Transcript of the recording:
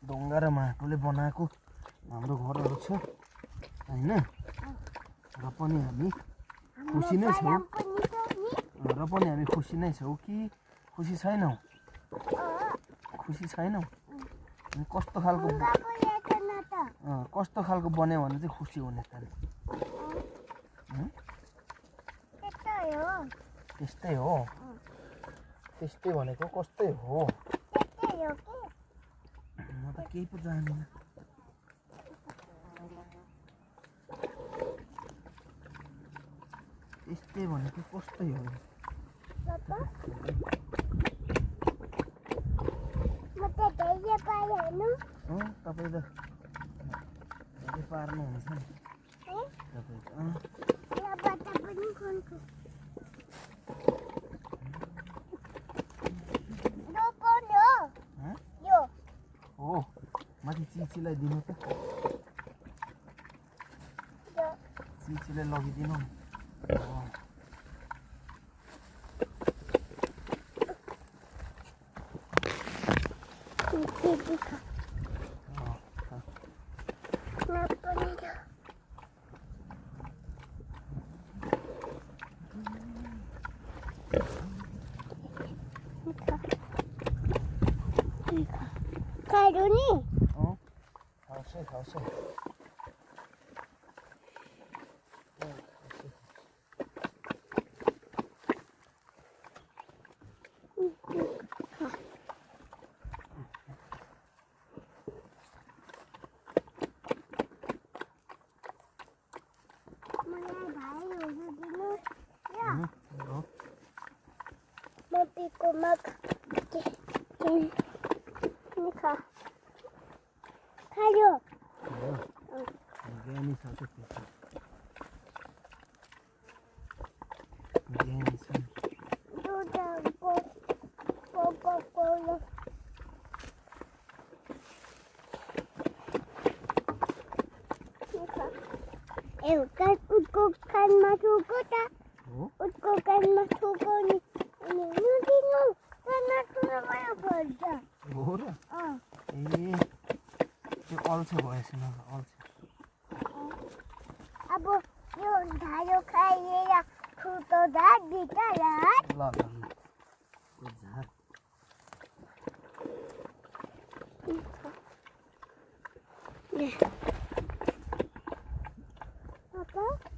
ढुङ्गा र माटोले बनाएको हाम्रो घरहरू छ हैन र पनि हामी खुसी नै छौँ र पनि हामी खुसी नै छौँ कि खुसी छैनौ खुसी छैनौ कस्तो खालको बन्यो भने चाहिँ खुसी हुने त त्यस्तै हो त्यस्तै भनेको कस्तै हो म त केही पो जान्दिन त्यस्तै भनेको कस्तै हो तपाईँ त धेरै पार्नुहुन्छ नि हो माथि चिचीलाई दिनु त चिचीलाई लगिदिनु Karuni? खाउँछ उसको कानमा ठुको त उसको कानमा ठुको नि नदिनु नठुलो भयो भन्छ हो र ए त्यो अल्छ भएछ न अल्छ अब यो धारो खाइएर ठुलो झार दिन्छ ल झार Papa?